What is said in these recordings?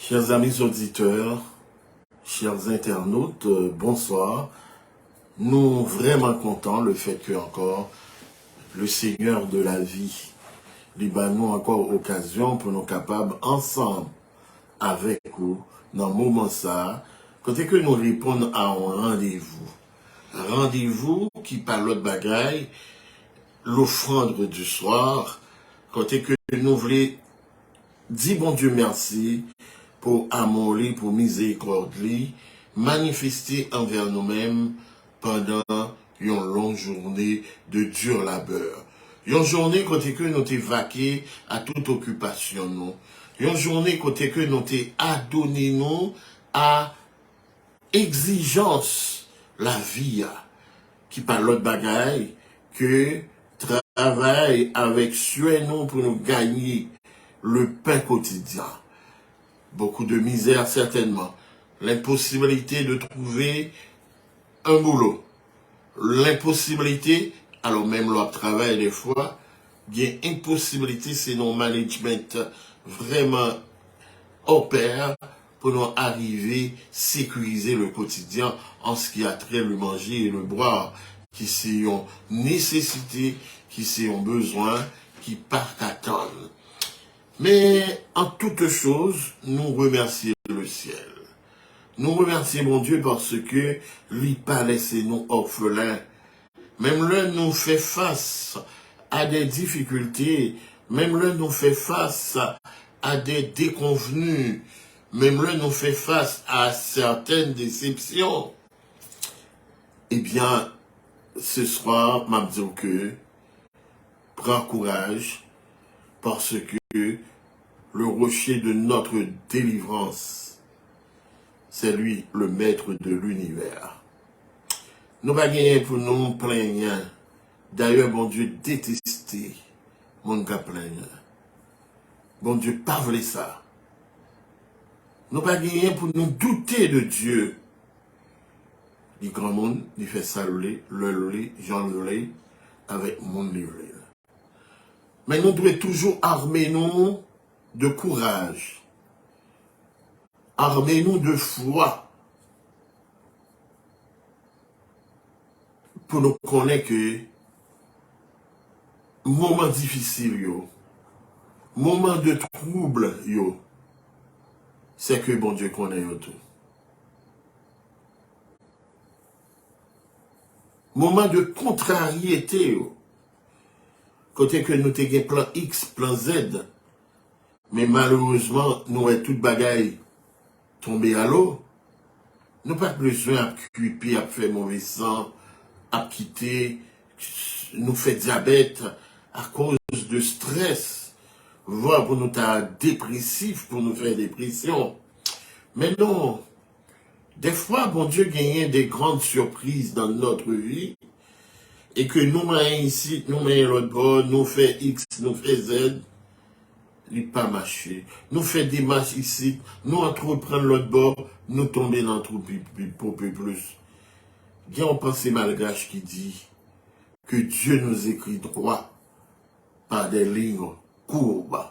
Chers amis auditeurs, chers internautes, bonsoir. Nous vraiment contents le fait que encore le Seigneur de la vie lui nous encore occasion pour nous capables ensemble avec vous dans le moment ça, quand que nous répondons à un rendez-vous. Rendez-vous qui par l'autre bagaille, l'offrande du soir, quand que nous voulons dire bon Dieu merci pour amour, pour miséricorde, manifester envers nous-mêmes pendant une longue journée de dur labeur. Une journée côté que nous t'es vaqué à toute occupation nous. Une journée côté que nous t'es adonné nous à exigence la vie qui par l'autre bagaille que travaille avec sué nous pour nous gagner le pain quotidien. Beaucoup de misère certainement. L'impossibilité de trouver un boulot. L'impossibilité, alors même leur travail des fois, il y a une impossibilité, c'est nos management vraiment opère pour nous arriver à sécuriser le quotidien en ce qui a trait le manger et le boire, qui c'est une nécessité, qui c'est un besoin, qui partent attendre. Mais en toute chose, nous remercions le ciel. Nous remercions mon Dieu parce que lui pas laissé nous orphelins. Même là, nous fait face à des difficultés. Même là, nous fait face à des déconvenues. Même là, nous fait face à certaines déceptions. Eh bien, ce soir, m'a dit que prends courage parce que le rocher de notre délivrance, c'est lui le maître de l'univers. Nous pas gagner pour nous plaindre. D'ailleurs, bon Dieu détesté mon gars plaindre. Bon Dieu pas voulu ça. Nous pas gagner pour nous douter de Dieu. Le grand monde, il fait ça le Jean le avec mon livre. Mais nous devons toujours armer nous de courage. Armez-nous de foi pour nous connaître que moment difficile, moment de trouble, c'est que bon Dieu connaît tout. Moment de contrariété, côté que nous avons plan X, plan Z, mais malheureusement, nous avons toute bagaille tombé à l'eau. Nous n'avons pas besoin de cuiper, de faire mauvais sang, à quitter, nous faire diabète à cause de stress, voire pour nous faire dépressif, pour nous faire dépression. Mais non, des fois, bon Dieu gagne des grandes surprises dans notre vie, et que nous mettons ici, nous mettons l'autre bord, nous faisons X, nous faisons Z, il n'est pas marché. Nous faisons des marches ici, nous entreprenons l'autre bord, nous tombons dans le plus. Il y a un pensée malgache qui dit que Dieu nous écrit droit par des lignes courbes.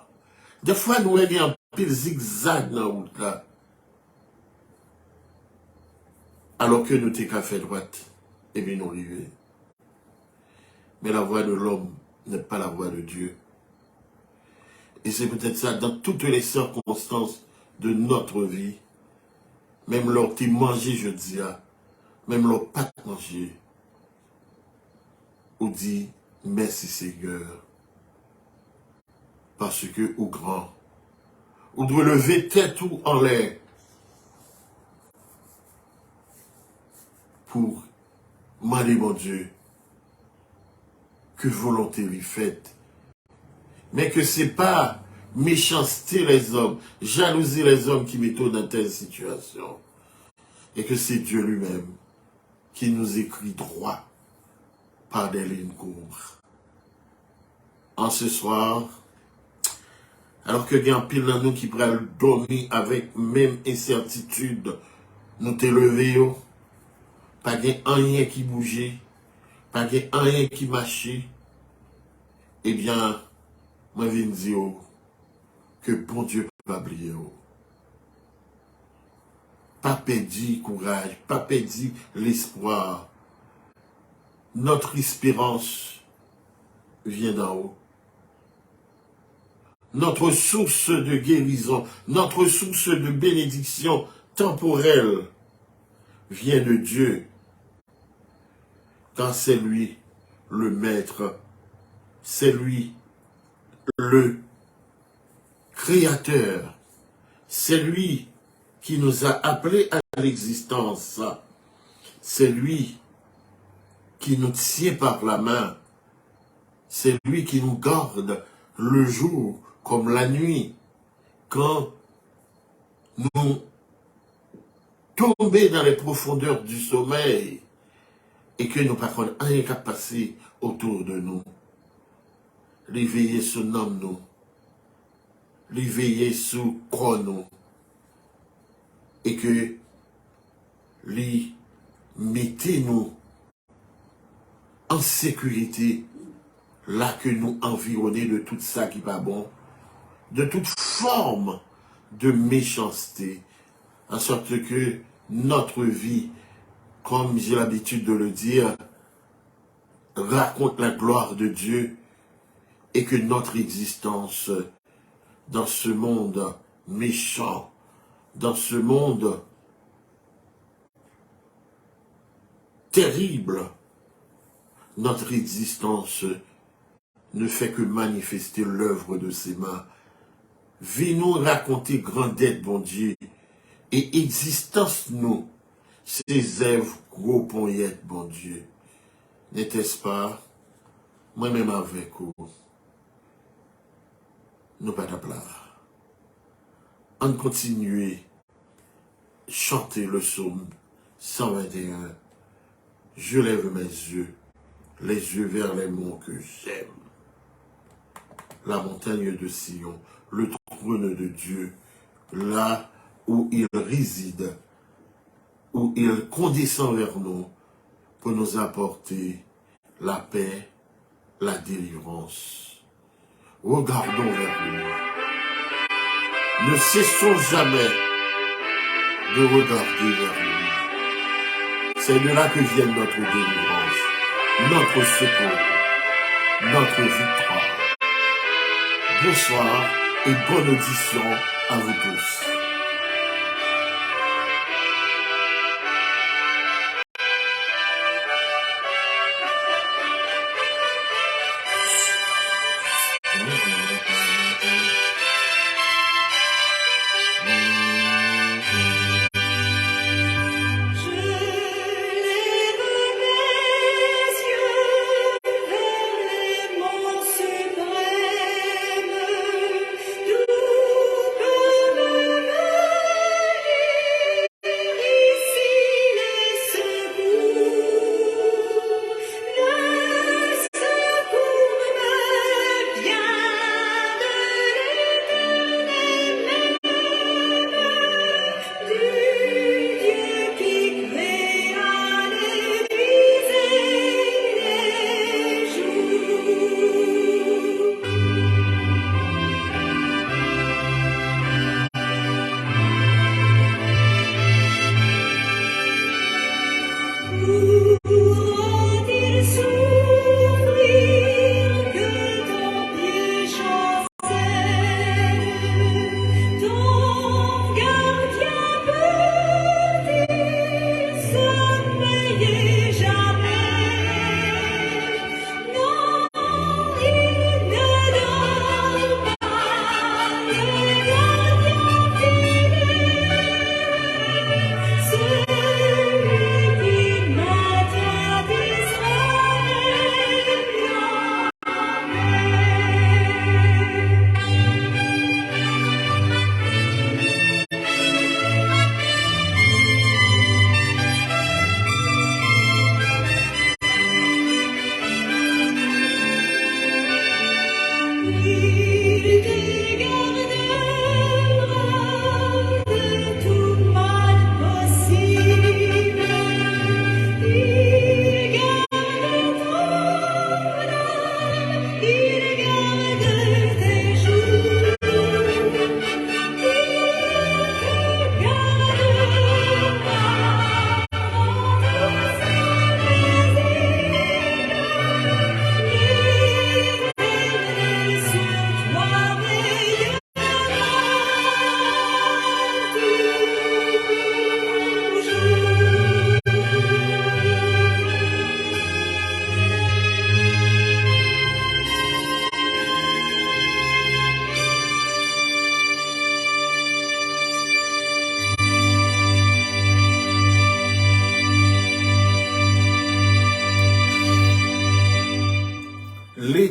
Des fois, nous avons un pile zigzag dans la route là. Alors que nous t'es qu'à faire droite, et bien nous arrivons. Mais la voix de l'homme n'est pas la voix de Dieu. Et c'est peut-être ça dans toutes les circonstances de notre vie. Même lorsque tu manges, je dis, même lorsque pas manger, on dit merci Seigneur. Parce que, ou grand, on doit lever tête ou en l'air pour demander mon Dieu que volonté lui faite. Mais que ce n'est pas méchanceté les hommes, jalousie les hommes qui mettent dans telle situation. Et que c'est Dieu lui-même qui nous écrit droit par des lignes courbes. En ce soir, alors que il y a un pile dans nous qui pourrait dormir avec même incertitude, nous te lever, pas de rien qui bougeait, pas de rien qui marchait, eh bien, moi je viens dire que bon Dieu pas oublier. pas perdu courage, pas perdu l'espoir. Notre espérance vient d'en haut. Notre source de guérison, notre source de bénédiction temporelle vient de Dieu, car c'est lui le Maître, c'est lui le Créateur, c'est lui qui nous a appelés à l'existence, c'est lui qui nous tient par la main, c'est lui qui nous garde le jour comme la nuit, quand nous tombons dans les profondeurs du sommeil et que nous ne pouvons rien qu'à passer autour de nous. L'éveiller sous nous, l'éveiller sous nous, et que les mettez-nous en sécurité, là que nous environnons de tout ça qui va bon, de toute forme de méchanceté, en sorte que notre vie, comme j'ai l'habitude de le dire, raconte la gloire de Dieu et que notre existence dans ce monde méchant, dans ce monde terrible, notre existence ne fait que manifester l'œuvre de ses mains. Venez-nous raconter grandette, bon Dieu, et existence nous, ces œuvres gros ponyettes, bon Dieu. N'était-ce pas, moi-même avec vous, nous pas d'applaudissements. On continue chanter le psaume 121. Je lève mes yeux, les yeux vers les monts que j'aime. La montagne de Sion, le trône de Dieu, là où il réside, où il condescend vers nous pour nous apporter la paix, la délivrance. Regardons vers lui. Ne cessons jamais de regarder vers lui. C'est de là que vient notre délivrance, notre secours, notre victoire. Bonsoir et bonne audition à vous tous.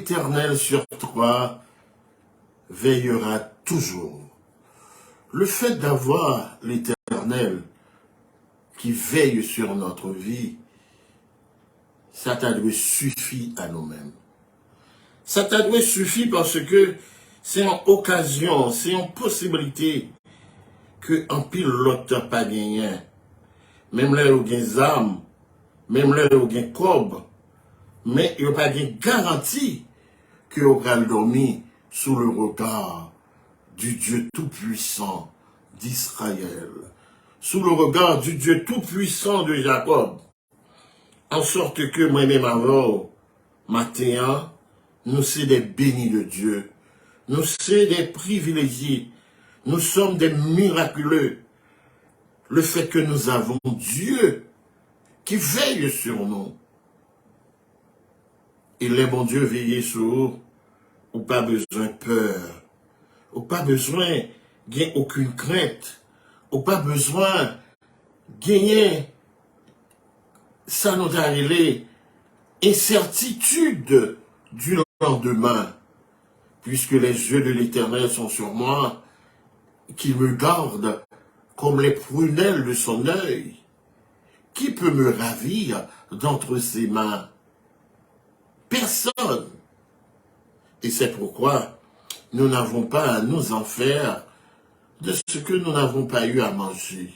l'Éternel sur toi veillera toujours. Le fait d'avoir l'Éternel qui veille sur notre vie, ça t'adoué suffit à nous-mêmes. Ça t'adoué suffit parce que c'est en occasion, c'est en possibilité que en pile l'autre pas gagné. Même là où il y a des armes, même là où il y a des corbes, mais il n'y a pas de garantie que vous allez dormir sous le regard du Dieu Tout-Puissant d'Israël, sous le regard du Dieu Tout-Puissant de Jacob, en sorte que moi-même avant, matin, nous sommes des bénis de Dieu, nous sommes des privilégiés, nous sommes des miraculeux. Le fait que nous avons Dieu qui veille sur nous. Il est bon Dieu veiller sur nous, ou pas besoin de peur, ou pas besoin de gagner aucune crainte, ou pas besoin de gagner, ça nous a révélé, incertitude du lendemain, puisque les yeux de l'Éternel sont sur moi, qu'il me garde comme les prunelles de son œil. Qui peut me ravir d'entre ses mains? Personne. Et c'est pourquoi nous n'avons pas à nous en faire de ce que nous n'avons pas eu à manger,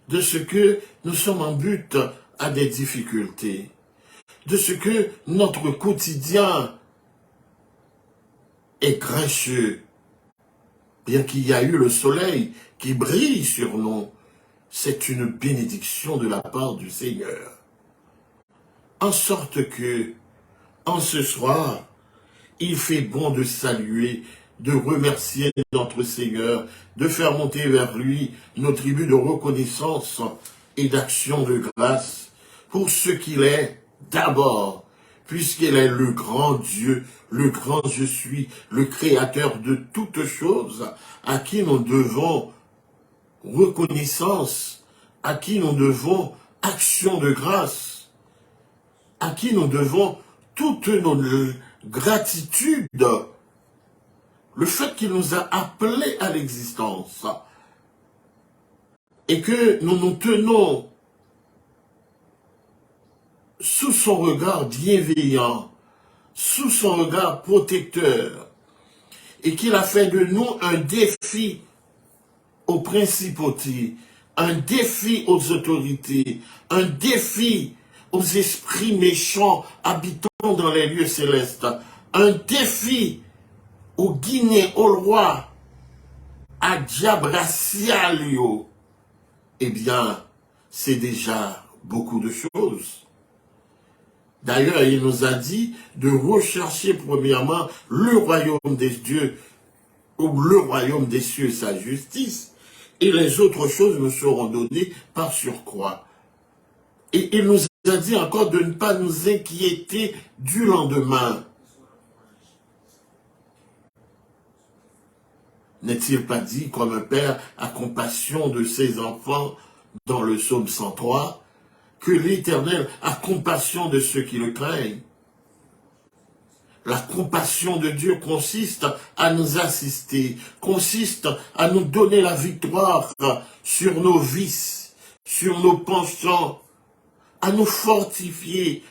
de ce que nous sommes en but à des difficultés, de ce que notre quotidien est grincheux, bien qu'il y a eu le soleil qui brille sur nous. C'est une bénédiction de la part du Seigneur. En sorte que, en ce soir, il fait bon de saluer, de remercier notre Seigneur, de faire monter vers lui nos tribus de reconnaissance et d'action de grâce pour ce qu'il est d'abord, puisqu'il est le grand Dieu, le grand je suis, le créateur de toutes choses, à qui nous devons reconnaissance, à qui nous devons action de grâce, à qui nous devons toute notre gratitude, le fait qu'il nous a appelés à l'existence et que nous nous tenons sous son regard bienveillant, sous son regard protecteur, et qu'il a fait de nous un défi aux principautés, un défi aux autorités, un défi aux esprits méchants habitant dans les lieux célestes, un défi aux Guinéens, au roi, à Diabracialio. Eh bien, c'est déjà beaucoup de choses. D'ailleurs, il nous a dit de rechercher premièrement le royaume des dieux, ou le royaume des cieux et sa justice, et les autres choses nous seront données par surcroît. Et il nous a dit encore de ne pas nous inquiéter du lendemain. N'est-il pas dit comme un père a compassion de ses enfants dans le psaume 103, que l'Éternel a compassion de ceux qui le craignent? La compassion de Dieu consiste à nous assister, consiste à nous donner la victoire sur nos vices, sur nos penchants, à nous fortifier.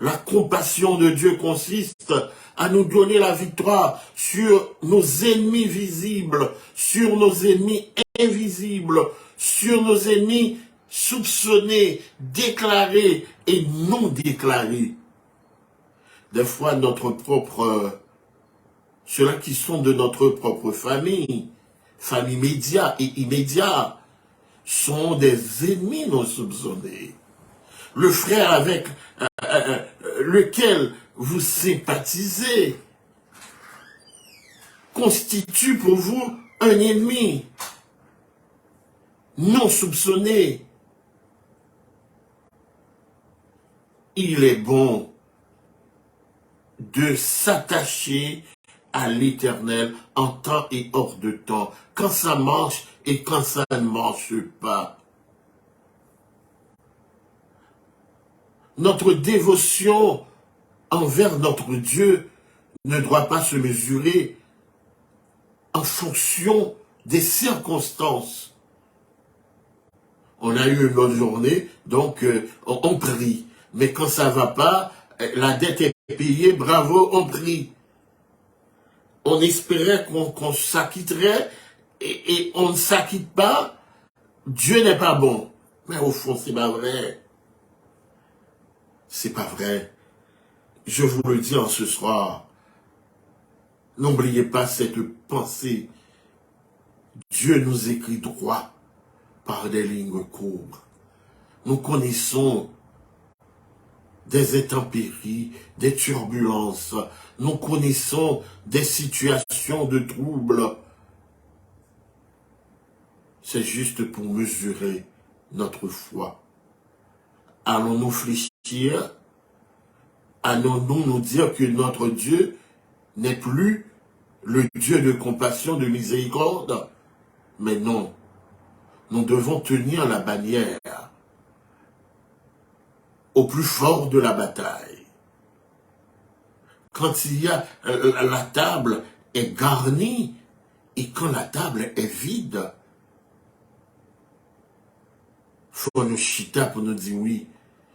La compassion de Dieu consiste à nous donner la victoire sur nos ennemis visibles, sur nos ennemis invisibles, sur nos ennemis soupçonnés, déclarés et non déclarés. Des fois, ceux-là qui sont de notre propre famille, famille média et immédiat, sont des ennemis non soupçonnés. Le frère avec lequel vous sympathisez constitue pour vous un ennemi non soupçonné. Il est bon de s'attacher à l'Éternel en temps et hors de temps, quand ça marche et quand ça ne marche pas. Notre dévotion envers notre Dieu ne doit pas se mesurer en fonction des circonstances. On a eu une bonne journée, donc on prie. Mais quand ça ne va pas, la dette est payée, bravo, on prie. On espérait qu'on s'acquitterait et on ne s'acquitte pas. Dieu n'est pas bon. Mais au fond, c'est pas vrai. C'est pas vrai. Je vous le dis en ce soir. N'oubliez pas cette pensée. Dieu nous écrit droit par des lignes courbes. Nous connaissons des intempéries, des turbulences. Nous connaissons des situations de troubles. C'est juste pour mesurer notre foi. Allons-nous fléchir? Allons-nous nous dire que notre Dieu n'est plus le Dieu de compassion, de miséricorde? Mais non, nous devons tenir la bannière au plus fort de la bataille. Quand il y a la table est garnie et quand la table est vide, faut nous chita pour nous dire oui,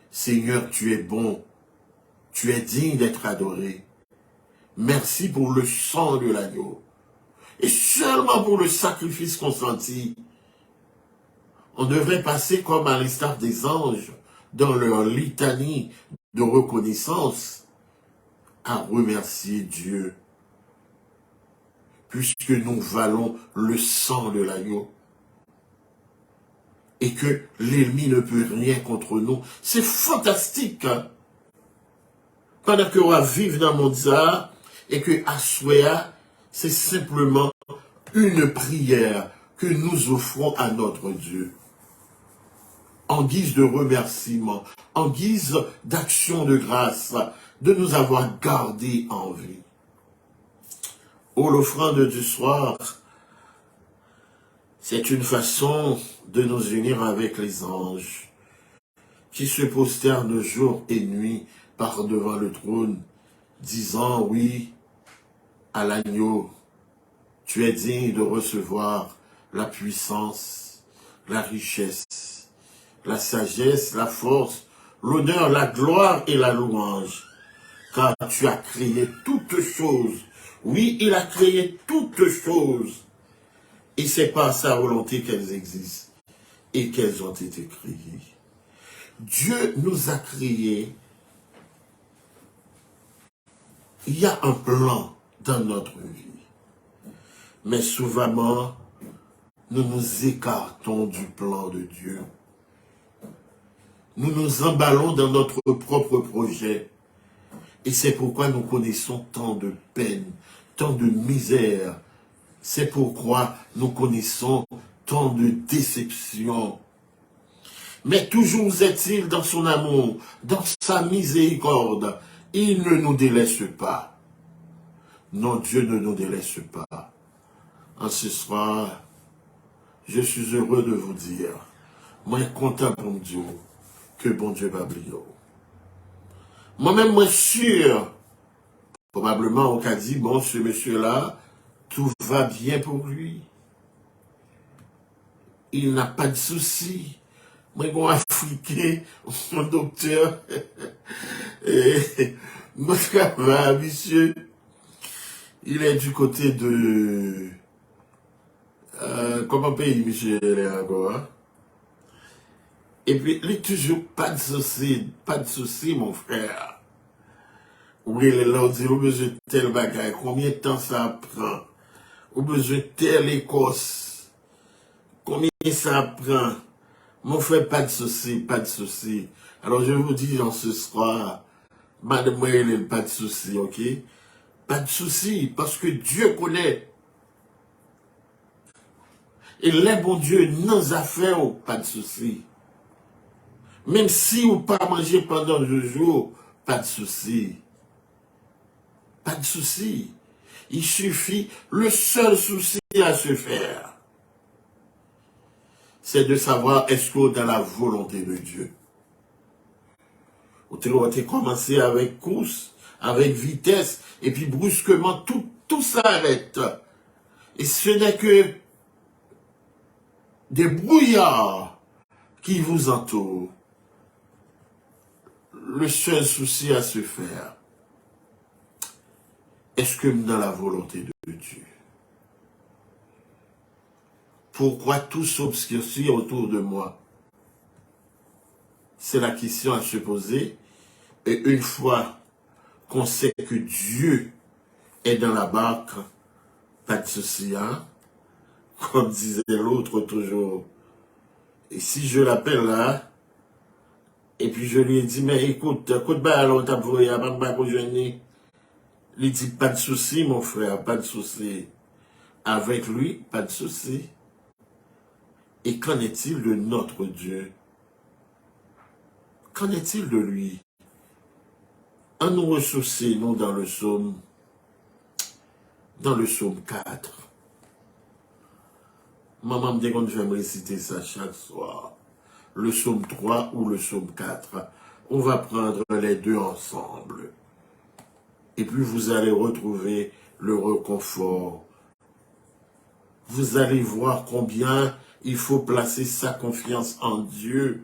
Seigneur, tu es bon, tu es digne d'être adoré. Merci pour le sang de l'agneau. Et seulement pour le sacrifice consenti, on devrait passer comme à l'instar des anges dans leur litanie de reconnaissance à remercier Dieu, puisque nous valons le sang de l'agneau et que l'ennemi ne peut rien contre nous. C'est fantastique. Hein? Pendant qu'on va vivre dans le monde ça, et que Aswea, c'est simplement une prière que nous offrons à notre Dieu, en guise de remerciement, en guise d'action de grâce, de nous avoir gardés en vie. Oh, l'offrande du soir, c'est une façon de nous unir avec les anges, qui se prosternent jour et nuit par devant le trône, disant oui à l'agneau, tu es digne de recevoir la puissance, la richesse, la sagesse, la force, l'honneur, la gloire et la louange, car tu as créé toutes choses. Oui, il a créé toutes choses. Et c'est par sa volonté qu'elles existent et qu'elles ont été créées. Dieu nous a créés. Il y a un plan dans notre vie. Mais souvent, nous nous écartons du plan de Dieu. Nous nous emballons dans notre propre projet. Et c'est pourquoi nous connaissons tant de peine, tant de misère. C'est pourquoi nous connaissons tant de déception. Mais toujours est-il dans son amour, dans sa miséricorde, il ne nous délaisse pas. Non, Dieu ne nous délaisse pas. En ce soir, je suis heureux de vous dire, moi content pour Dieu, que bon Dieu va oublier. Moi-même, moi sûr, probablement on a dit, bon, ce monsieur-là, tout va bien pour lui. Il n'a pas de soucis. Moi, bon, Africain, mon docteur, mon travail, monsieur, il est du côté de... comment pays, monsieur, il est encore, et puis, il n'y a toujours pas de souci, mon frère. Oui, il est là, on dit, on a besoin de tel bagage, combien de temps ça prend? On a besoin de telle Écosse, combien ça prend? Mon frère, pas de souci, pas de souci. Alors, je vous dis en ce soir, mademoiselle, pas de souci, ok? Pas de souci, parce que Dieu connaît. Et les bons Dieu nous a fait, pas de souci. Même si vous pas mangé pendant 2 jours, pas de souci. Pas de souci. Il suffit, le seul souci à se faire, c'est de savoir est-ce qu'on est dans la volonté de Dieu. Vous avez commencé avec course, avec vitesse, et puis brusquement, tout s'arrête. Et ce n'est que des brouillards qui vous entourent. Le seul souci à se faire, est-ce que dans la volonté de Dieu? Pourquoi tout s'obscurcit autour de moi? C'est la question à se poser. Et une fois qu'on sait que Dieu est dans la barque, pas de souci, hein? Comme disait l'autre toujours. Et si je l'appelle là, et puis je lui ai dit, mais écoute, alors t'as voulu, il dit, pas de souci, mon frère, pas de souci. Avec lui, pas de souci. Et qu'en est-il de notre Dieu? Qu'en est-il de lui? En nous ressourcer, nous, dans le psaume 4. Maman me dit qu'on devait me réciter ça chaque soir. Le psaume 3 ou le psaume 4. On va prendre les deux ensemble. Et puis vous allez retrouver le réconfort. Vous allez voir combien il faut placer sa confiance en Dieu.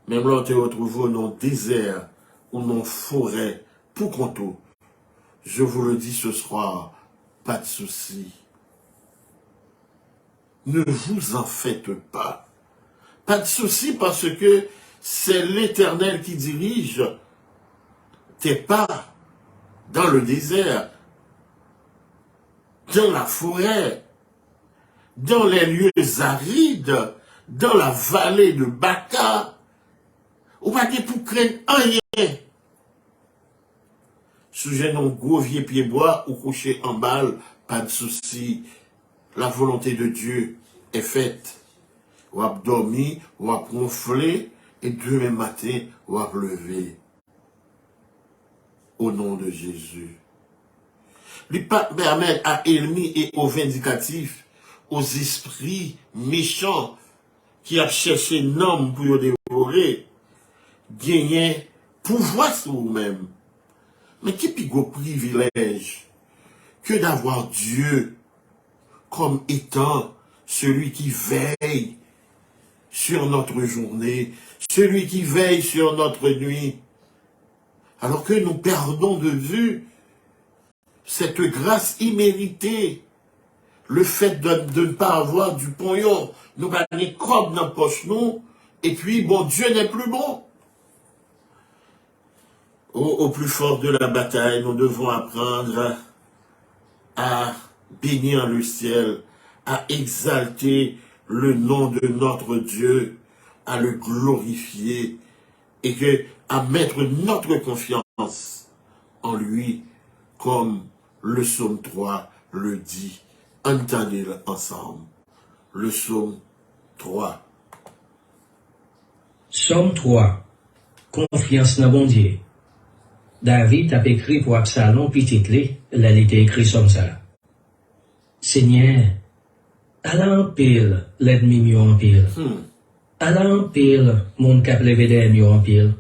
Même là, on te retrouve dans le désert ou dans la forêt, pour compte. Je vous le dis ce soir, pas de souci. Ne vous en faites pas. Pas de souci parce que c'est l'Éternel qui dirige tes pas dans le désert, dans la forêt, dans les lieux arides, dans la vallée de Baca. Ou pas que pour craindre rien. Sous un gros vieux pied bois ou couché en balle, pas de souci. La volonté de Dieu est faite. Ou à dormir, ou à ronfler, et demain matin, ou à lever. Au nom de Jésus. Il pas permettre à ennemis et aux vindicatifs, aux esprits méchants qui a cherché un homme pour le dévorer, gagner pouvoir sur vous-même. Mais qui plus gros privilège que d'avoir Dieu comme étant celui qui veille sur notre journée, celui qui veille sur notre nuit. Alors que nous perdons de vue cette grâce imméritée, le fait de ne pas avoir du pognon, nous avons des crobes dans la poche, nous, et puis, bon, Dieu n'est plus bon. Au plus fort de la bataille, nous devons apprendre à bénir le ciel, à exalter le nom de notre Dieu, à le glorifier et à mettre notre confiance en lui, comme le psaume 3 le dit. Entendez-le ensemble. Le psaume 3. Psaume 3. Confiance dans bon Dieu. David a écrit pour Absalom petit clé, là il était écrit comme ça. Seigneur, à l'empile, l'ennemi mieux en pile. À l'empile, mon cap levé des mieux en pile.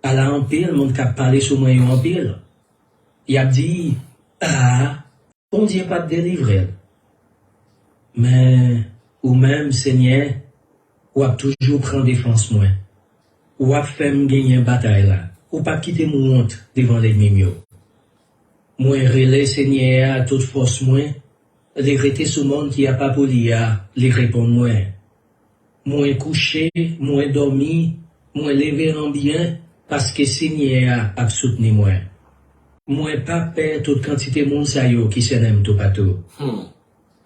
À l'empile, mon cap parler sous moi en pile. Il a dit, ah, bon Dieu pas te délivrer. Mais, ou même, Seigneur, ou a toujours prendre défense moi. Ou a fait me gagner une bataille là. Ou pas quitter mon honte devant l'ennemi mieux. Moi, relais Seigneur à toute force moi, les rester sous monde qui a pas pour les répondre moi. Moi couché, moi dormi, moi levé en bien, parce que Seigneur a soutenu moi. Moi pas peur toute quantité moun sa yo qui s'aime tout partout.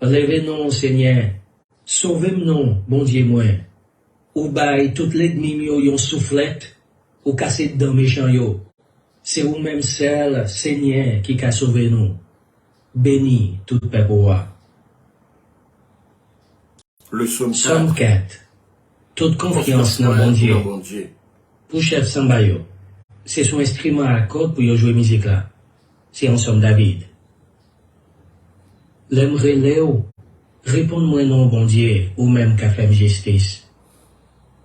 Levez non Seigneur, sauvez-nous, bon Dieu moi. Ou bail toute l'ennemi mieux yon soufflette, ou casser dans méchant yo. C'est vous même seul, Seigneur, qui a sauvé nous. Béni tout peuple. Le psaume 4. Toute confiance dans bon Dieu. Pour chef Sambayo, c'est son instrument à cordes pour jouer musique là. C'est en somme David. L'aimerait Léo, réponds-moi non bon Dieu, ou même qu'a fait justice.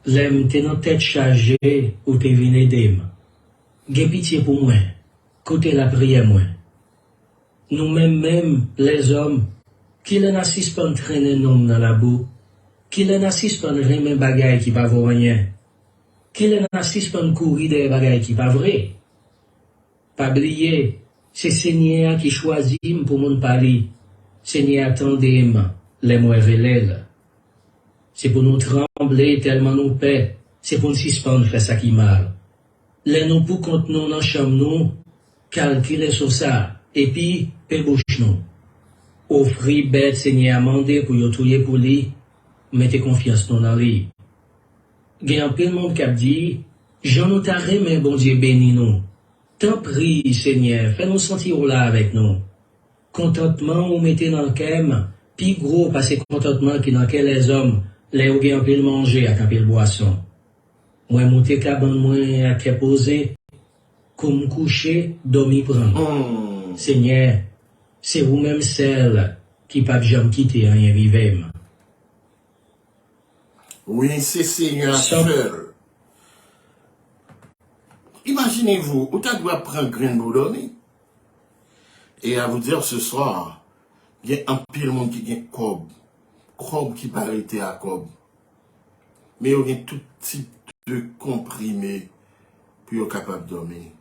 L'aime t'es dans tête chargée, ou t'es venu d'aimer. Gen pitié pour moi, côté la prière moi. Nous-mêmes, les hommes, qui l'en assistent pas traîner nous dans la boue, qui l'en assistent pas remet bagay qui pas rien, qui l'en assistent pas courir des bagay qui pas vrai. Pas oublier, c'est Seigneur qui choisit pour mon parler. Seigneur attendez les mois relèves. C'est pour nous trembler tellement nous paix, c'est pour nous suspendre faire ça qui mal. Les nous pour compte nous dans chambre nous, calculer sur ça, et puis, paix bouche nous. Offrir bête Seigneur amendé pour y touiller pour lui, mettez confiance dans lui. Gen un peu de monde qui a dit, j'en nous t'a remis, bon Dieu béni nous. T'en prie, Seigneur, fais-nous sentir là avec nous. Contentement ou mettez dans le kem, puis gros parce que contentement qui dans quel les hommes, les ou gen un peu de manger à un peu de boisson. Moi monter cabane moi à qui poser, comme coucher, dormir prendre. Seigneur, c'est vous-même celle qui pas jamais quitter rien vivre. Oui, c'est Seigneur seul. Imaginez-vous, où tu dois prendre grain pour dormir. Et à vous dire ce soir, il y a un pile monde qui a cob qui paraît à cob. Mais il y a tout type de comprimés pour être capable de dormir.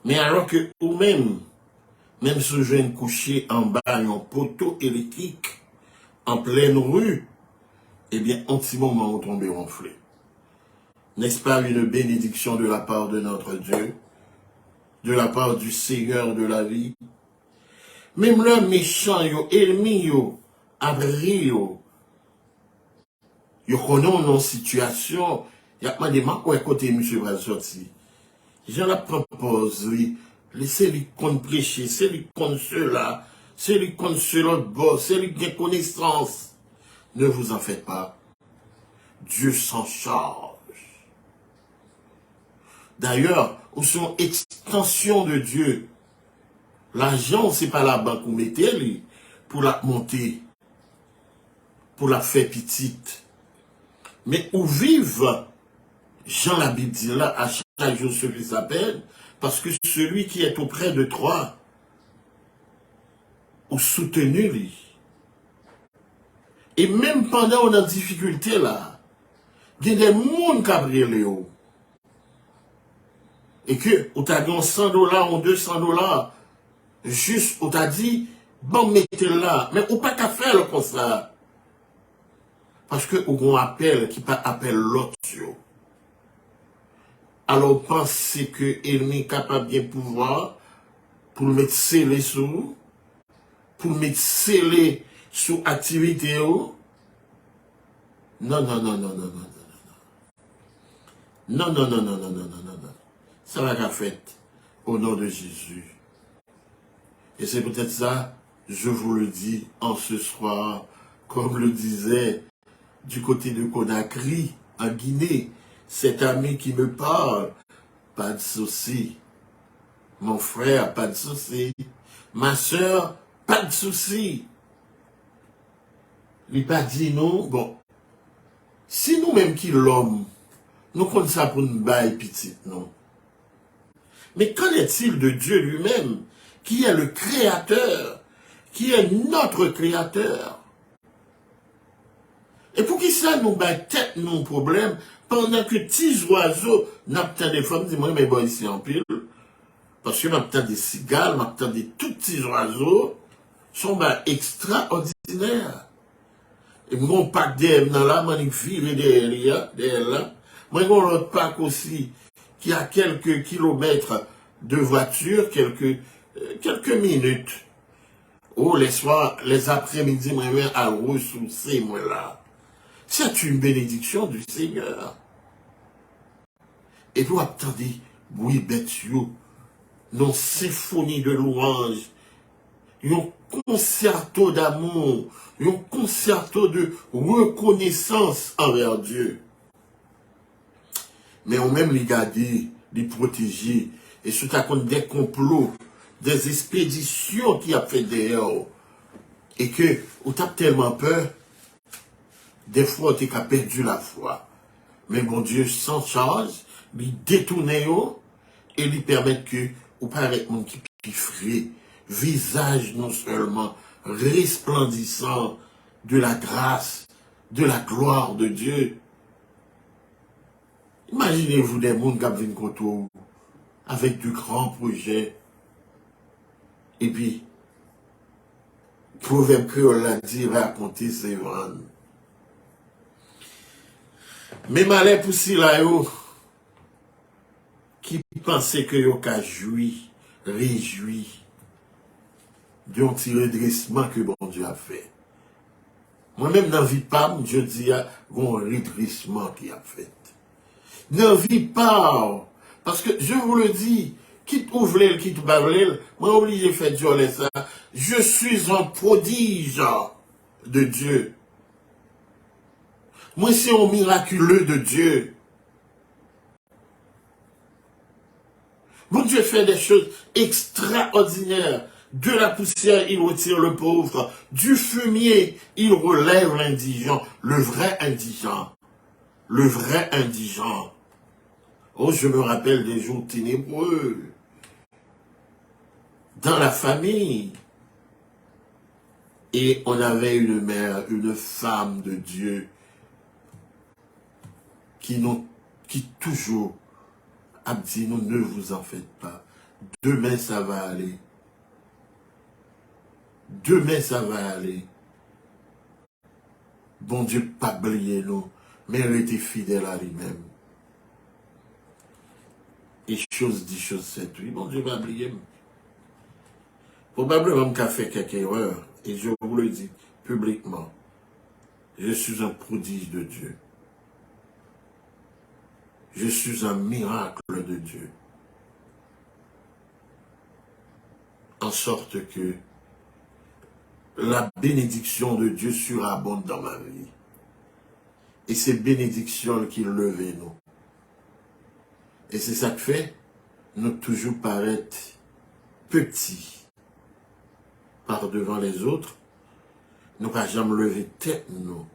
Mais alors que vous-même, même si je viens coucher en bas d'un poteau électrique, en pleine rue, eh bien, en petit moment, on tombe ronflé. N'est-ce pas une bénédiction de la part de notre Dieu, de la part du Seigneur de la vie? Même le méchant, yo, ennemi, yo, abri, yo connaît nos situations, y a pas de marques où côté monsieur va sortir. Je la propose, oui, laissez-lui qu'on prêcher, c'est lui qu'on cela, c'est lui qu'on se l'autre bord, c'est lui qui a connaissance. Ne vous en faites pas. Dieu s'en charge. D'ailleurs, où sont extension de Dieu. L'argent, c'est pas la banque où mettez pour la monter, pour la faire petite. Mais où vivent, Jean la Bible dit là, à chaque jour ce qui s'appelle, parce que celui qui est auprès de toi, ou soutenu lui. Et même pendant on a difficulté là, il y a des gens qui ont brûlé. Et que, on t'a donné 100 $, ou 200 $, juste, on t'a dit, bon, mettez là, mais on pas qu'à faire comme ça. Parce que, on appelle, qui pas appelle l'autre. Alors, pensez que l'ennemi est capable de pouvoir, pour le mettre scellé sous, pour le mettre scellé sous activité. Non, non, non, non, non, non, non, non, non, non, non, non, non, non, non, non, non. Ça va qu'à fait au nom de Jésus. Et c'est peut-être ça, je vous le dis en ce soir, comme le disait du côté de Conakry, en Guinée, cet ami qui me parle, pas de souci. Mon frère, pas de souci. Ma soeur, pas de souci. Il pas dit non, bon. Si nous-mêmes qui l'homme, nous comptons ça pour une baille petite, non. Mais qu'en est-il de Dieu lui-même, qui est le Créateur, qui est notre Créateur? Et pour qui ça nous bat tête nos problèmes, pendant que petits oiseaux n'obtiennent des femmes, dis-moi, mais bon, ici en pile, parce que n'obtiennent des cigales, n'obtiennent des tout petits oiseaux, sont bah extraordinaires. Et mon pack d'elle dans la magnifique derrière là. Moi, mon autre pack aussi, qui a quelques kilomètres de voiture, quelques minutes. Oh, les soirs, les après-midi, moi, à ressourcer, moi, là. C'est une bénédiction du Seigneur. Et vous attendez, oui, bête, non symphonie de louanges, un concerto d'amour, un concerto de reconnaissance envers Dieu. Mais on même les garder, les protéger, et sous ta compte des complots, des expéditions qui a fait dehors, et que, on tape tellement peur, des fois, tu as perdu la foi. Mais mon Dieu s'en charge, il détourne, et lui permettre que, ou paraît mon qui frais, visage non seulement resplendissant de la grâce, de la gloire de Dieu. Imaginez-vous des mondes qui viennent contre vous, avec de grands projets. Et puis, proverbe créole l'a dit, raconter ses vannes. Mais malheur pour si là, qui pensait que yo ka joui, réjoui, d'un petit redressement que bon Dieu a fait. Moi-même, dans la vie pas, je dis, il y a un redressement qui a fait. Dans la vie pas, parce que je vous le dis, quitte ouvrir, quitte bavrel, moi obligé de faire dire ça. Je suis un prodige de Dieu. Moi, c'est un miraculeux de Dieu. Bon Dieu fait des choses extraordinaires. De la poussière, il retire le pauvre. Du fumier, il relève l'indigent. Le vrai indigent. Le vrai indigent. Oh, je me rappelle des jours ténébreux. Dans la famille. Et on avait une mère, une femme de Dieu, qui toujours a dit, non, ne vous en faites pas. Demain, ça va aller. Demain, ça va aller. Bon Dieu, pas oublier nous, mais elle était fidèle à lui-même. Et chose dit, chose c'est, oui, bon Dieu, pas oublier. Probablement qu'elle a fait quelques erreurs, et je vous le dis publiquement, je suis un prodige de Dieu. Je suis un miracle de Dieu. En sorte que la bénédiction de Dieu surabonde dans ma vie. Et c'est bénédiction qui levait nous. Et c'est ça que fait, nous toujours paraître petits par devant les autres. Nous n'avons jamais levé tête, nous.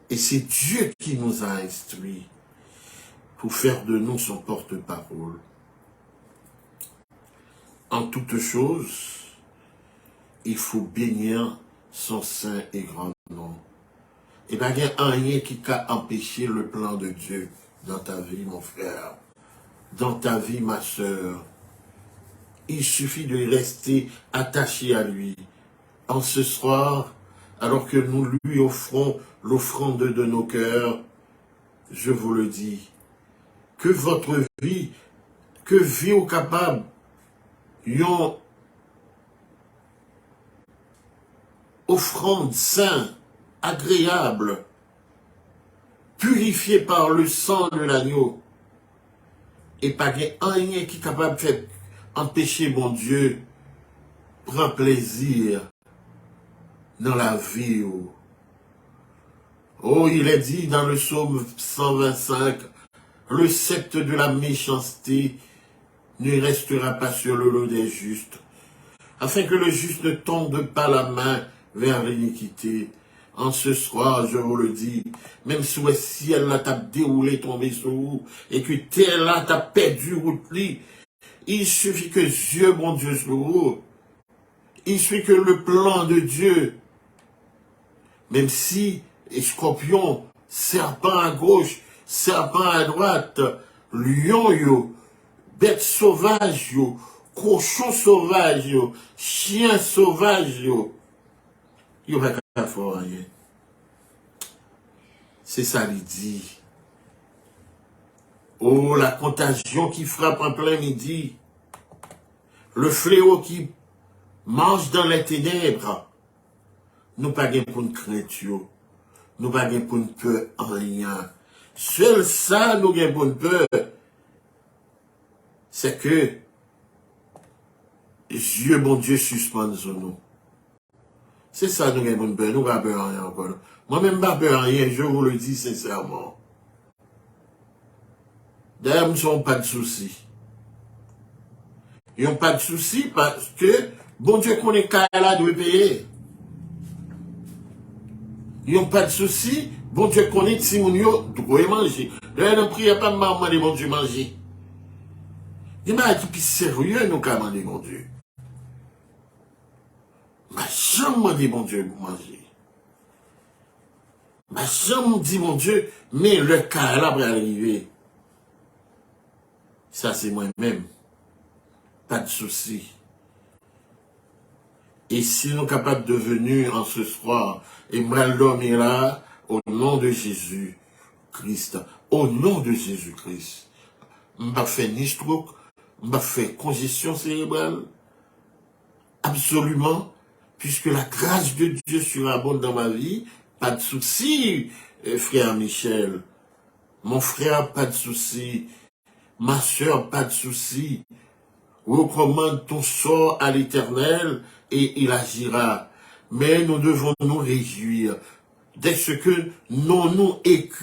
Et c'est Dieu qui nous a instruits pour faire de nous son porte-parole. En toutes choses, il faut bénir son saint et grand nom. Et bien, il n'y a rien qui a empêché le plan de Dieu dans ta vie, mon frère, dans ta vie, ma soeur. Il suffit de rester attaché à lui. En ce soir, alors que nous lui offrons l'offrande de nos cœurs, je vous le dis, que votre vie, que vie au capable, une offrande sainte, agréable, purifiée par le sang de l'agneau, et pas rien qui est capable de faire empêcher mon Dieu, prend plaisir dans la vie. Oh, il est dit dans le psaume 125, le sceptre de la méchanceté ne restera pas sur le lot des justes, afin que le juste ne tombe pas la main vers l'iniquité. En ce soir, je vous le dis, même si le ciel là t'a déroulé tombé sur vous, et que terre là t'a perdu route, il suffit que Dieu, mon Dieu, sur vous, il suffit que le plan de Dieu, même si, et scorpion, serpent à gauche, serpent à droite, lion, yo, bête sauvage, yo, cochon sauvage, yo, chien sauvage, yo, yo va pas faire rien. C'est ça, il dit. Oh, la contagion qui frappe en plein midi, le fléau qui mange dans les ténèbres, nous pas gain pour une crainte, yo. Nous pas gain pour une peur en rien. Seul ça, nous gain pour une peur, c'est que Dieu, bon Dieu, suspend sur nous. C'est ça, nous gain pour une peur. Nous pas peur en rien encore. Moi-même, pas peur en rien, je vous le dis sincèrement. D'ailleurs, nous n'avons pas de soucis. Ils n'ont pas de soucis parce que, bon Dieu, qu'on est là, doit payer. Ils n'ont pas de souci. Bon Dieu connaît si mon yo doit manger. Là, on ne prie pas maman de bon Dieu manger. Il y a qui plus sérieux nous qu'à demander mon Dieu. Ma chambre dit mon Dieu pour manger. Ma chambre dit mon Dieu, mais le cas là pour arriver. Ça c'est moi-même. Pas de souci. Et si nous sommes capables de venir en ce soir, et moi l'homme est là, au nom de Jésus-Christ, au nom de Jésus-Christ, m'a fait ni stroke, m'a fait congestion cérébrale, absolument, puisque la grâce de Dieu surabonde dans ma vie, pas de souci, frère Michel, mon frère, pas de souci, ma soeur, pas de souci, recommande ton sort à l'Éternel, et il agira. Mais nous devons nous réjouir dès ce que nous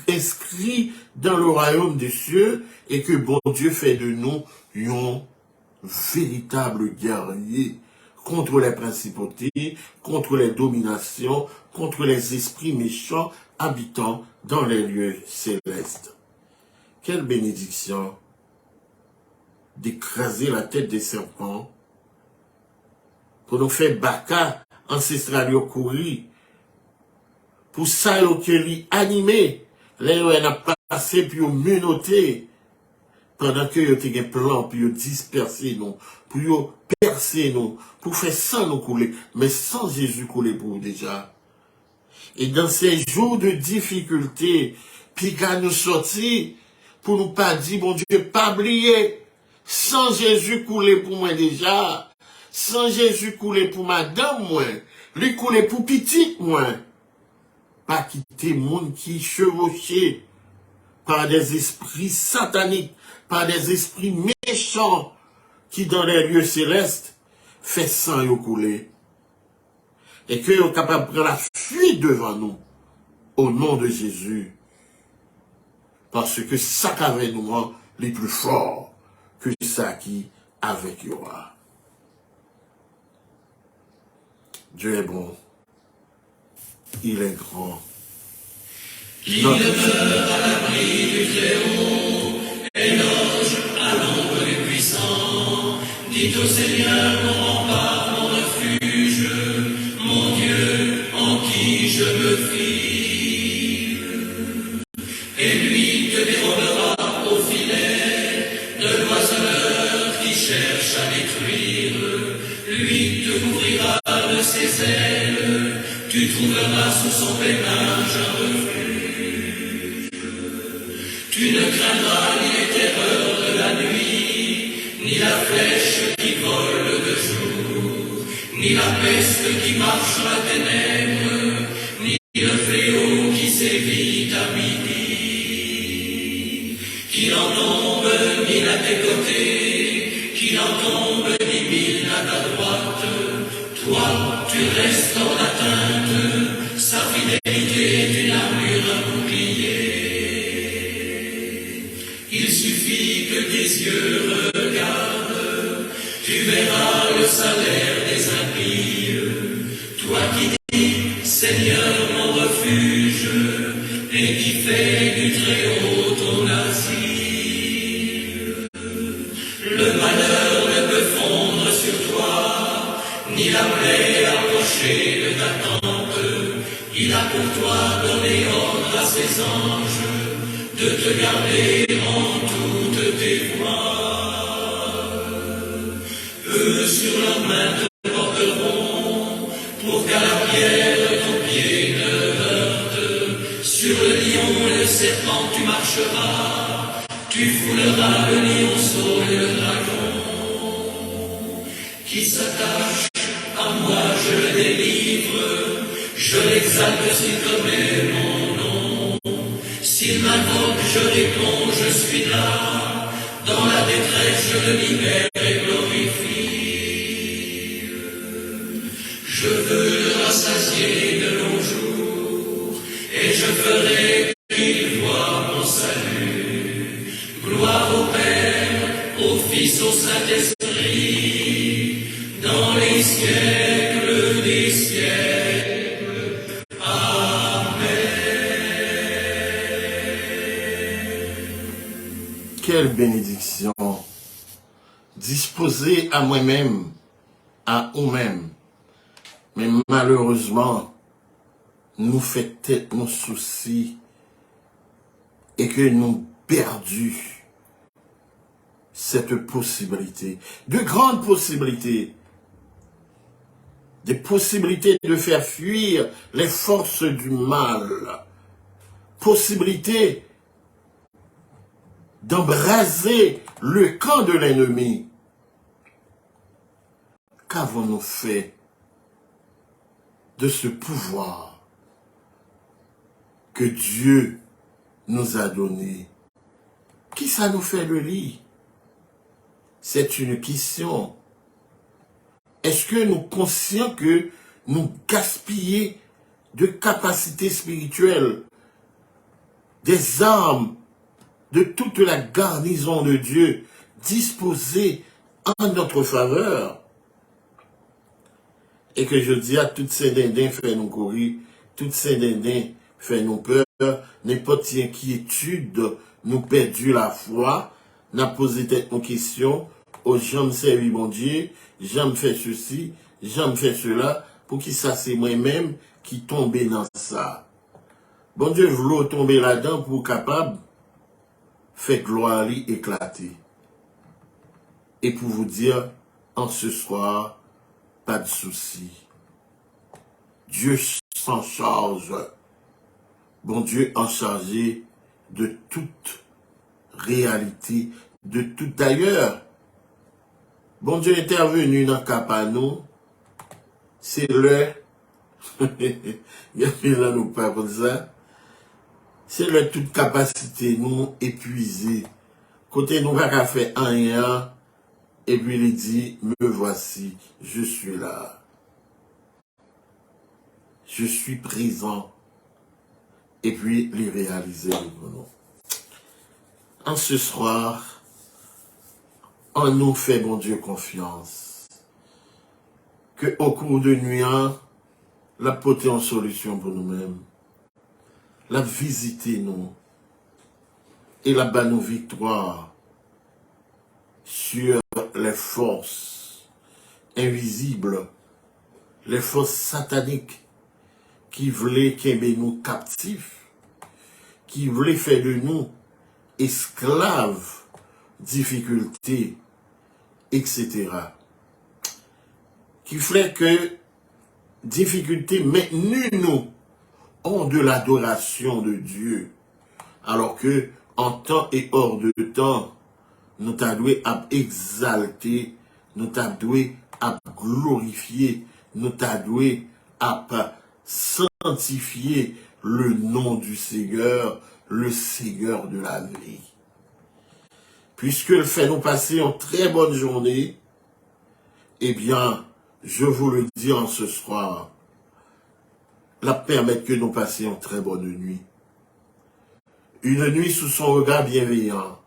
inscrits dans le royaume des cieux et que bon Dieu fait de nous un véritable guerrier contre les principautés, contre les dominations, contre les esprits méchants habitant dans les lieux célestes. Quelle bénédiction d'écraser la tête des serpents pour nous faire baka ancestral au courir, pour ça que lui animé, là on a passé puis on menotté, pendant que yo te gen plan puis yo disperser nous, pour yo percer nous, pour faire sans nous couler, mais sans Jésus couler pour nous déjà. Et dans ces jours de difficulté, puis quand nous sortis, pour nous pas dire, bon Dieu, pas oublier, sans Jésus couler pour moi déjà, sans Jésus couler pour madame, moi, lui couler pour petit, moi. Pas quitter monde qui chevauché par des esprits sataniques, par des esprits méchants qui dans les lieux célestes fait sang yo couler. Et que yo capable de prendre la fuite devant nous au nom de Jésus. Parce que ça qu'avec nous rend les plus forts que ça qui avec Yoa. Dieu est bon. Il est grand. Qui demeure à l'abri du Très-Haut et loge à l'ombre du Puissant. Dites au Seigneur, mon rempart, mon refuge, mon Dieu en qui je me fie. Et lui te dérobera au filet de l'oiseleur qui cherche à détruire. Lui te couvrira de ses ailes, tu trouveras sous son pèlerinage un refuge. Tu ne craindras ni les terreurs de la nuit, ni la flèche qui vole de jour, ni la peste qui marche dans la ténèbre, ni le fléau qui sévit à midi. Qu'il en tombe mille à tes côtés, qu'il en tombe 10 000 à ta droite, toi tu restes en atteinte, sa fidélité est une armure, un bouclier. Il suffit que tes yeux regardent, tu verras le salaire des impies. Toi qui dis, Seigneur mon refuge, et qui fais du Très-Haut ton asile. Le malheur ne peut fondre sur toi, ni la plaie approcher de ta tente. Il a pour toi donné ordre à ses anges de te garder en toutes tes voies. Eux sur leurs mains te porteront, pour qu'à la pierre ton pied ne heurte. Sur le lion et le serpent tu marcheras, tu fouleras le lionceau et le dragon. Qui s'attache à moi, je le délivre, je l'exalte s'il commet mon nom. S'il m'invoque, je réponds, je suis là. Dans la détresse, je le libère et glorifie. Je veux le rassasier de longs jours, et je ferai qu'il voie mon salut. Gloire au Père, au Fils, au Saint-Esprit, dans les siècles des siècles. Amen. disposer à moi-même, à nous-mêmes. Mais malheureusement, nous fait tête nos soucis et que nous perdu cette possibilité, de grandes possibilités, des possibilités de faire fuir les forces du mal, possibilité d'embraser le camp de l'ennemi. Qu'avons-nous fait de ce pouvoir que Dieu nous a donné? Qui ça nous fait le lit? C'est une question. Est-ce que nous sommes conscients que nous gaspillons de capacités spirituelles, des armes, de toute la garnison de Dieu disposées en notre faveur? Et que je dis à toutes ces dindins, fait nous courir, toutes ces dindins, fait nous peur, n'importe quelle inquiétude, nous perdu la foi, n'a posé nos questions, aux gens me servi mon Dieu, j'aime faire ceci, j'aime faire cela, pour qui ça c'est moi-même qui tombe dans ça. Bon Dieu, voulait tomber là-dedans pour capable faire gloire lui éclater. Et pour vous dire, en ce soir, pas de souci. Dieu s'en charge. Bon Dieu en chargé de toute réalité, de tout d'ailleurs. Bon Dieu est intervenu dans Capano. C'est le... Il y a là nous pas comme ça. C'est le toute capacité nous épuisée. Côté nous va qu'à faire rien. Et puis il dit, me voici, je suis là. Je suis présent. Et puis les réaliser pour nous. En ce soir, en nous fait, mon Dieu, confiance. Que au cours de nuit, la porter en solution pour nous-mêmes. La visiter nous. Et la bas nos victoires sur les forces invisibles, les forces sataniques qui voulaient qu'aimer nous captifs, qui voulaient faire de nous esclaves, difficultés, etc. Qui fait que difficultés maintenues nous hors de l'adoration de Dieu, alors que en temps et hors de temps, nous t'avons à exalter, nous t'avons à glorifier, nous t'avons à sanctifier le nom du Seigneur, le Seigneur de la vie. Puisqu'il fait nous passer une très bonne journée, eh bien, je vous le dis en ce soir, la permettre que nous passions une très bonne nuit. Une nuit sous son regard bienveillant.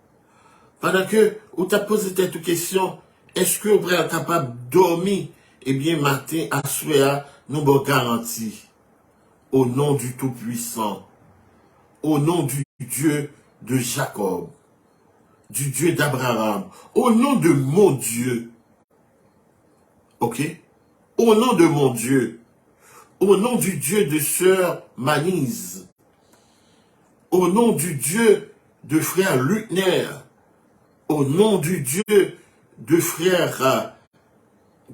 Pendant que, vous t'as posé cette question, est-ce que vous êtes capable de dormir? Eh bien, matin, à soir, nous vous garantis, au nom du Tout-Puissant, au nom du Dieu de Jacob, du Dieu d'Abraham, au nom de mon Dieu, ok? Au nom de mon Dieu, au nom du Dieu de sœur Manise, au nom du Dieu de frère Lutner, au nom du Dieu de frère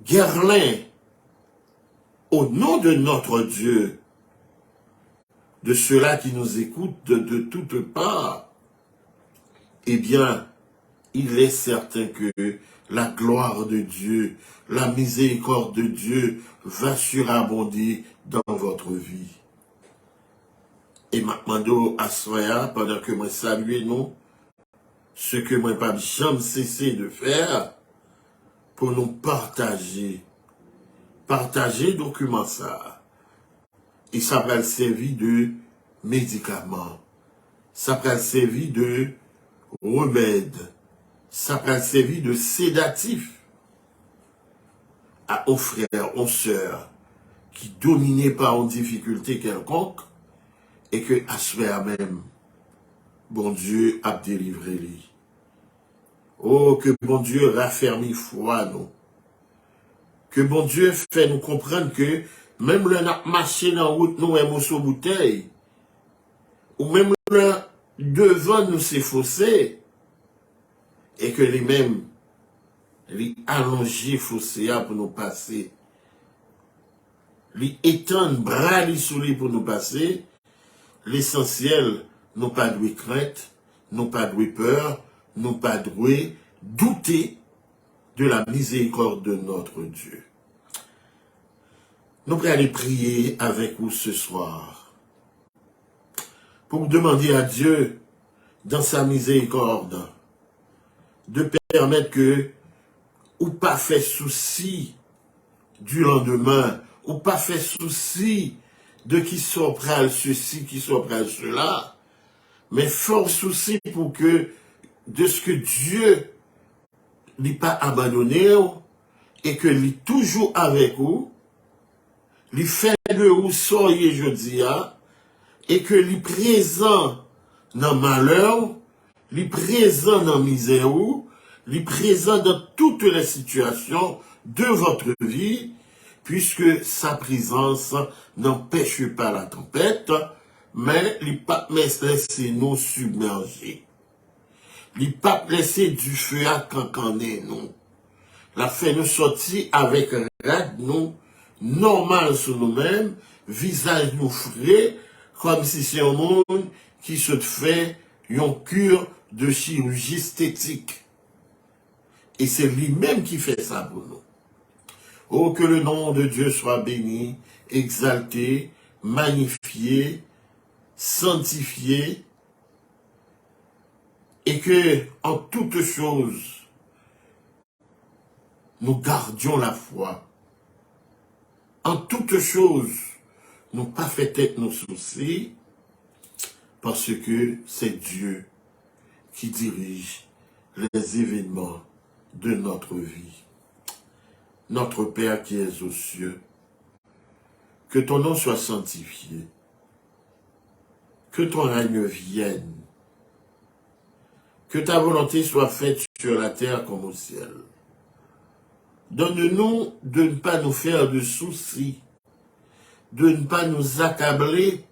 Guerlain, au nom de notre Dieu, de ceux-là qui nous écoutent de toutes parts, eh bien, il est certain que la gloire de Dieu, la miséricorde de Dieu va surabonder dans votre vie. Et maintenant, à Soya, pendant que moi salue nous, ce que moi pas jamais cessé de faire, pour nous partager document ça. Et ça va le servir de médicaments, ça va le servir de remède, ça va le servir de sédatif aux frères, aux sœurs, qui dominaient par une difficulté quelconque, et que à ce même, bon Dieu a délivré lui. Oh, que bon Dieu raffermit foi, nous. Que bon Dieu fait nous comprendre que même le marché dans la route, nous, est sous bouteille. Ou même le devant nous, c'est fossé. Et que les mêmes, les allonger fossé pour nous passer. Les étendre bras les souliers pour nous passer. L'essentiel, nous pas de crainte, nous pas de peur, nous pas de douter de la miséricorde de notre Dieu. Nous allons aller prier avec vous ce soir pour demander à Dieu, dans sa miséricorde, de permettre que, ou pas fait souci du lendemain, ou pas fait souci de qui s'opprale ceci, qui s'opprale cela, mais fort souci pour que, de ce que Dieu n'est pas abandonné, et que lui toujours avec vous, lui fait de vous soyez jeudi, et que lui présent dans malheur, lui présent dans misère, lui présent dans toutes les situations de votre vie, puisque sa présence n'empêche pas la tempête, mais il ne pas laisser nous submerger. Il ne pas laisser du feu à cancaner nous. La fait nous sortir avec rade nous, normal sur nous-mêmes, visage nous frais, comme si c'est un monde qui se fait une cure de chirurgie esthétique. Et c'est lui-même qui fait ça pour nous. Oh, que le nom de Dieu soit béni, exalté, magnifié, sanctifié, et que, en toutes choses, nous gardions la foi. En toutes choses, nous pas fait tête nos soucis, parce que c'est Dieu qui dirige les événements de notre vie. Notre Père qui es aux cieux, que ton nom soit sanctifié, que ton règne vienne, que ta volonté soit faite sur la terre comme au ciel. Donne-nous de ne pas nous faire de soucis, de ne pas nous accabler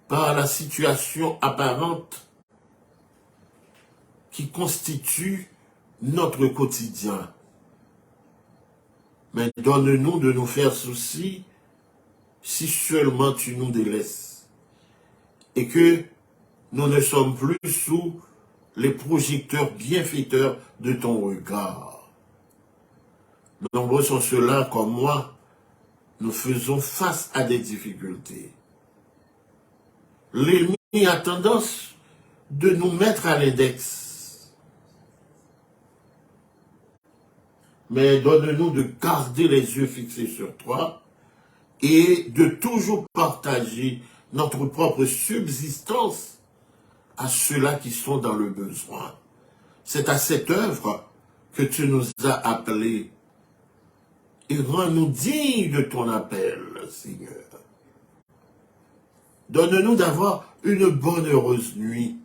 par la situation apparente qui constitue notre quotidien. Mais donne-nous de nous faire souci si seulement tu nous délaisses et que nous ne sommes plus sous les projecteurs bienfaiteurs de ton regard. Nombreux sont ceux-là comme moi, nous faisons face à des difficultés. L'ennemi a tendance de nous mettre à l'index. Mais donne-nous de garder les yeux fixés sur toi et de toujours partager notre propre subsistance à ceux-là qui sont dans le besoin. C'est à cette œuvre que tu nous as appelés. Et rends-nous dignes de ton appel, Seigneur. Donne-nous d'avoir une bonne heureuse nuit.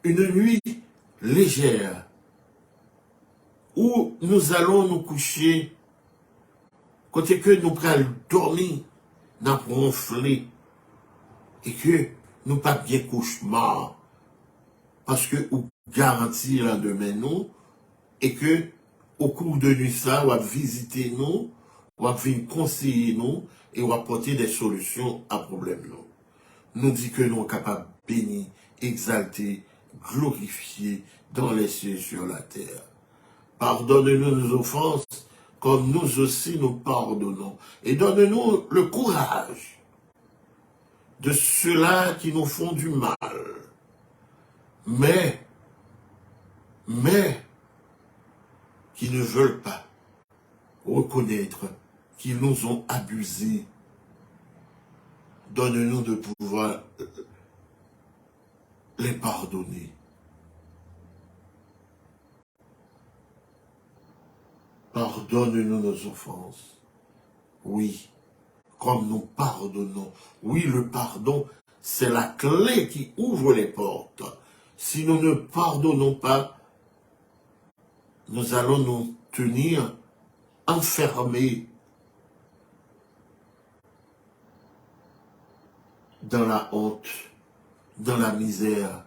Une nuit légère, où nous allons nous coucher, côté que nous pourrons dormir, nous ronfler, et que nous pas bien cauchemar, parce que nous garantir la demain nous, et que au cours de nuit ça, on va visiter nous, on va venir conseiller nous, et on va apporter des solutions à problème nous. Nous dit que nous sommes capables de bénir, exalter, glorifier dans les cieux sur la terre. Pardonne-nous nos offenses, comme nous aussi nous pardonnons. Et donne-nous le courage de ceux-là qui nous font du mal. Mais, qui ne veulent pas reconnaître qu'ils nous ont abusés. Donne-nous de pouvoir les pardonner. Pardonne-nous nos offenses. Oui, comme nous pardonnons. Oui, le pardon, c'est la clé qui ouvre les portes. Si nous ne pardonnons pas, nous allons nous tenir enfermés dans la honte, dans la misère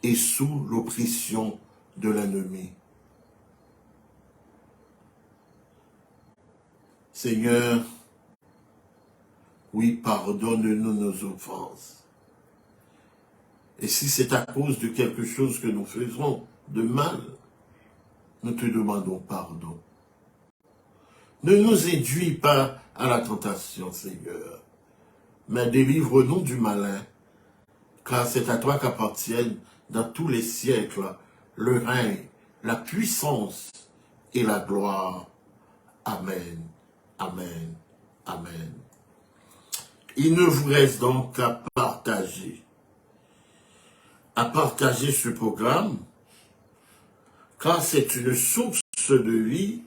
et sous l'oppression de l'ennemi. Seigneur, oui, pardonne-nous nos offenses. Et si c'est à cause de quelque chose que nous faisons de mal, nous te demandons pardon. Ne nous induis pas à la tentation, Seigneur, mais délivre-nous du malin, car c'est à toi qu'appartiennent dans tous les siècles le règne, la puissance et la gloire. Amen, amen, amen. Il ne vous reste donc qu'à partager ce programme, car c'est une source de vie,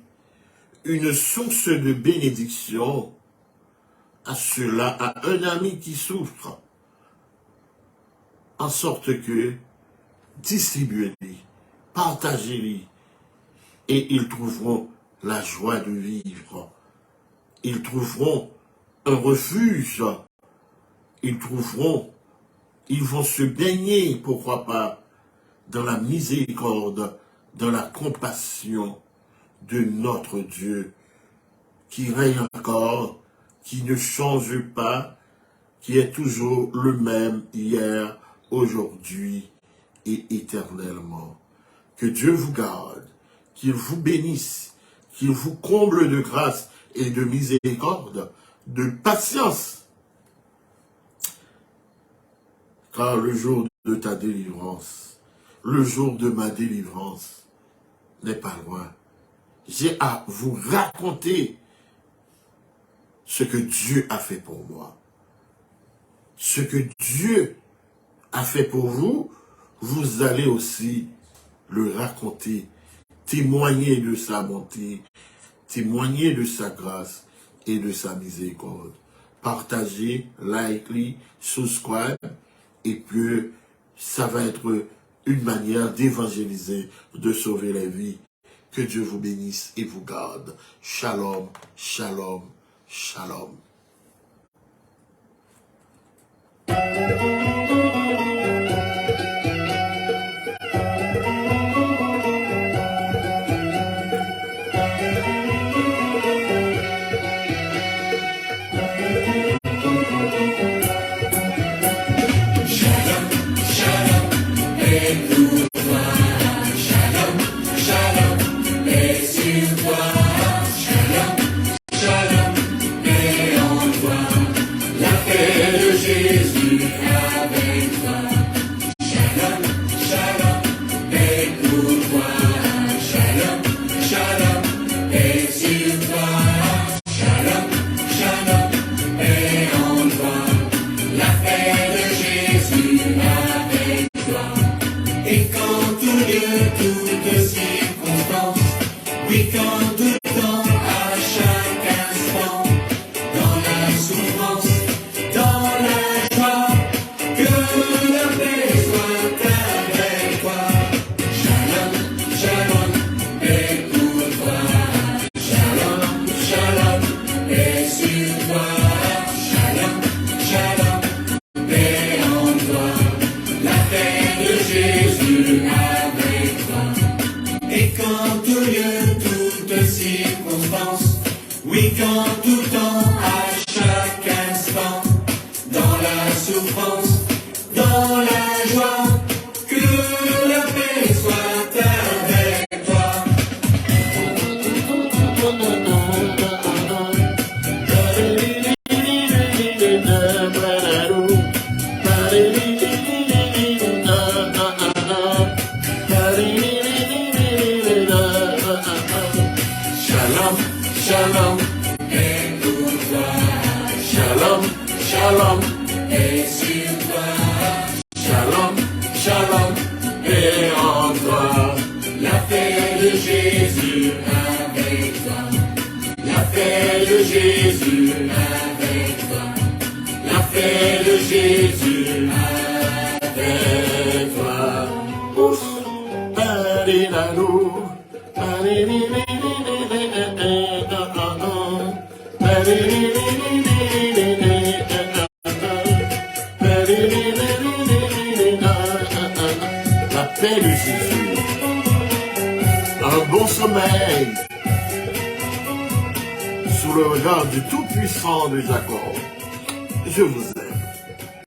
une source de bénédiction à cela, à un ami qui souffre, en sorte que distribuez-les, partagez-les, et ils trouveront la joie de vivre. Ils trouveront un refuge, ils vont se baigner, pourquoi pas, dans la miséricorde, dans la compassion de notre Dieu, qui règne encore, qui ne change pas, qui est toujours le même hier, aujourd'hui et éternellement. Que Dieu vous garde, qu'il vous bénisse, qu'il vous comble de grâce et de miséricorde, de patience, car le jour de ta délivrance, le jour de ma délivrance n'est pas loin. J'ai à vous raconter ce que Dieu a fait pour moi. Ce que Dieu a fait pour vous, vous allez aussi le raconter, témoigner de sa bonté, témoigner de sa grâce et de sa miséricorde. Partagez, likez, subscribe, et puis ça va être une manière d'évangéliser, de sauver les vies. Que Dieu vous bénisse et vous garde. Shalom, shalom, shalom. Oui, qu'en tout temps, à chaque instant, dans la souffrance, dans la joie, que la paix soit avec toi. Shalom, shalom. Shalom, et sur toi. Shalom, shalom, et en toi. La paix de Jésus avec toi. La paix de Jésus avec toi. La paix de Jésus avec toi. Ouf, La paix de Jésus. Un bon sommeil sous le regard du Tout-Puissant de Jacob. Je vous aime.